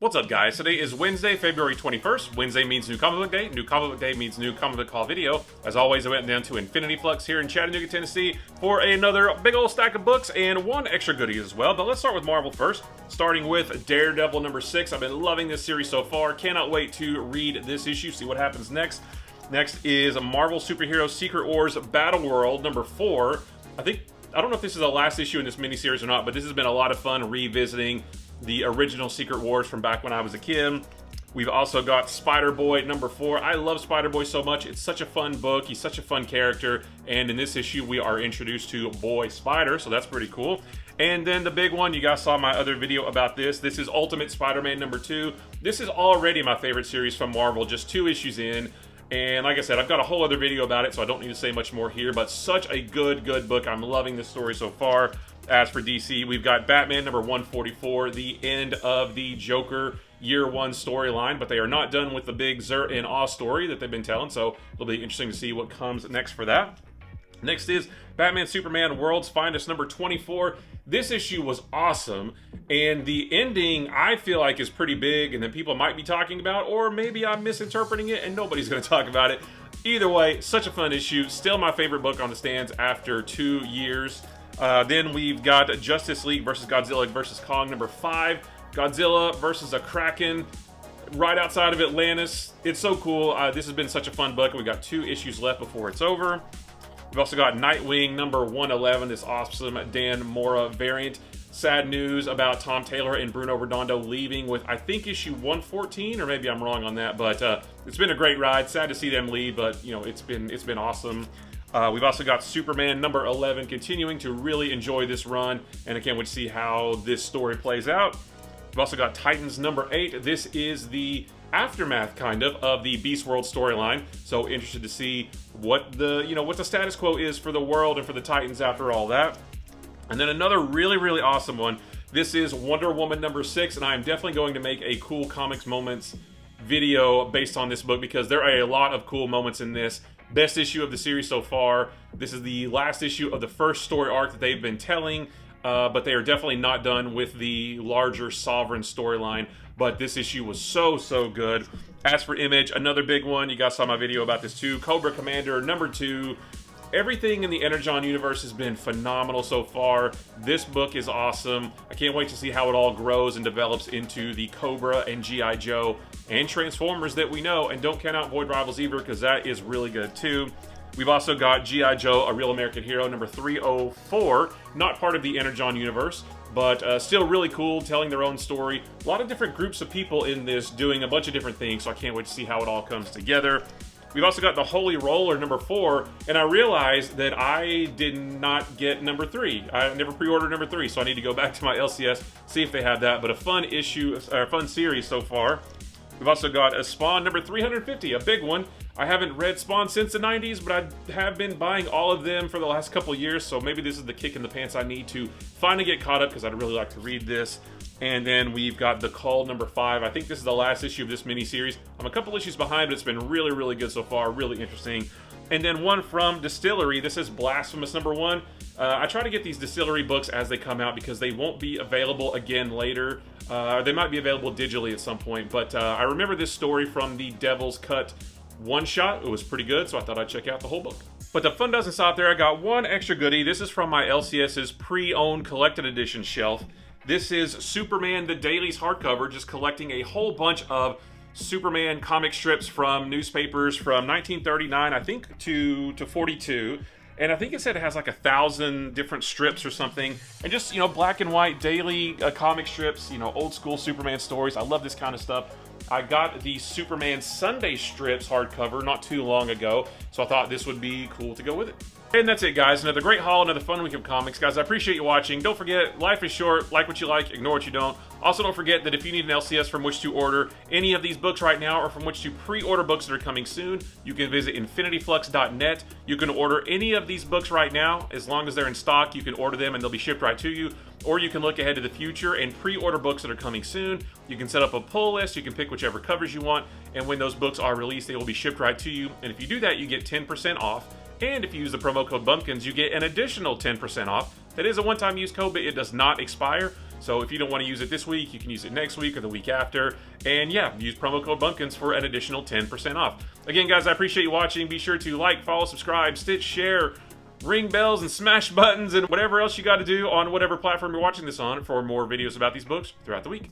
What's up, guys? Today is Wednesday, February 21st. Wednesday means New Comic Book Day. New Comic Book Day means New Comic Book Haul video. As always, I went down to Infinity Flux here in Chattanooga, Tennessee for another big old stack of books and one extra goodie as well. But let's start with Marvel first, starting with Daredevil number 6. I've been loving this series so far. Cannot wait to read this issue, see what happens next. Next is Marvel Superhero Secret Wars Battle World number 4. I don't know if this is the last issue in this miniseries or not, but this has been a lot of fun revisiting the original Secret Wars from back when I was a kid. We've also got Spider-Boy number 4. I love Spider-Boy so much. It's such a fun book. He's such a fun character. And in this issue, we are introduced to Boy Spider, so that's pretty cool. And then the big one, you guys saw my other video about this. This is Ultimate Spider-Man number 2. This is already my favorite series from Marvel, just 2 issues in. And like I said, I've got a whole other video about it, so I don't need to say much more here. But such a good book. I'm loving this story so far. As for DC, we've got Batman number 144, the end of the Joker Year 1 storyline, but they are not done with the big Zurt and Oz story that they've been telling, so it'll be interesting to see what comes next for that. Next is Batman Superman World's Finest number 24. This issue was awesome, and the ending I feel like is pretty big and that people might be talking about, or maybe I'm misinterpreting it and nobody's going to talk about it. Either way, such a fun issue. Still my favorite book on the stands after 2 years. Then we've got Justice League versus Godzilla versus Kong number 5. Godzilla versus a Kraken right outside of Atlantis. It's so cool. This has been such a fun book. We've got 2 issues left before it's over. We've also got Nightwing number 111, this awesome Dan Mora variant. Sad news about Tom Taylor and Bruno Redondo leaving with, I think, issue 114, or maybe I'm wrong on that, but it's been a great ride. Sad to see them leave, but you know, it's been awesome. We've also got Superman number 11, continuing to really enjoy this run, and I can't wait to see how this story plays out. We've also got Titans number 8. This is the aftermath, kind of the Beast World storyline. So interested to see what the status quo is for the world and for the Titans after all that. And then another really awesome one. This is Wonder Woman number 6, and I am definitely going to make a cool comics moments video based on this book because there are a lot of cool moments in this. Best issue of the series so far. This is the last issue of the first story arc that they've been telling, but they are definitely not done with the larger Sovereign storyline. But this issue was so good. As for Image, another big one. You guys saw my video about this too. Cobra Commander number 2. Everything in the Energon universe has been phenomenal so far. This book is awesome. I can't wait to see how it all grows and develops into the Cobra and G.I. Joe and Transformers that we know. And don't count out Void Rivals either, because that is really good too. We've also got G.I. Joe, A Real American Hero, number 304. Not part of the Energon universe, but still really cool, telling their own story. A lot of different groups of people in this doing a bunch of different things, so I can't wait to see how it all comes together. We've also got the Holy Roller number 4, and I realized that I did not get number 3. I never pre-ordered number 3, so I need to go back to my LCS, see if they have that. But a fun issue, or fun series so far. We've also got a Spawn number 350, a big one. I haven't read Spawn since the 90s, but I have been buying all of them for the last couple years, so maybe this is the kick in the pants I need to finally get caught up, because I'd really like to read this. And then we've got The Cull number 5. I think this is the last issue of this mini-series. I'm a couple issues behind, but it's been really good so far, really interesting. And then one from Distillery. This is Blasphemous number 1. I try to get these Distillery books as they come out because they won't be available again later. They might be available digitally at some point, but I remember this story from the Devil's Cut one-shot. It was pretty good, so I thought I'd check out the whole book. But the fun doesn't stop there. I got one extra goodie. This is from my LCS's pre-owned collected edition shelf. This is Superman the Dailies hardcover, just collecting a whole bunch of Superman comic strips from newspapers from 1939, I think, to 42. And I think it said it has like 1,000 different strips or something. And just, you know, black and white daily comic strips, you know, old school Superman stories. I love this kind of stuff. I got the Superman Sunday strips hardcover not too long ago, so I thought this would be cool to go with it. And that's it, guys. Another great haul, another fun week of comics. Guys, I appreciate you watching. Don't forget, life is short. Like what you like, ignore what you don't. Also, don't forget that if you need an LCS from which to order any of these books right now or from which to pre-order books that are coming soon, you can visit infinityflux.net. You can order any of these books right now. As long as they're in stock, you can order them and they'll be shipped right to you. Or you can look ahead to the future and pre-order books that are coming soon. You can set up a pull list. You can pick whichever covers you want. And when those books are released, they will be shipped right to you. And if you do that, you get 10% off. And if you use the promo code BUMPKINS, you get an additional 10% off. That is a one-time use code, but it does not expire. So if you don't want to use it this week, you can use it next week or the week after. And yeah, use promo code Bumpkins for an additional 10% off. Again, guys, I appreciate you watching. Be sure to like, follow, subscribe, stitch, share, ring bells, and smash buttons, and whatever else you got to do on whatever platform you're watching this on for more videos about these books throughout the week.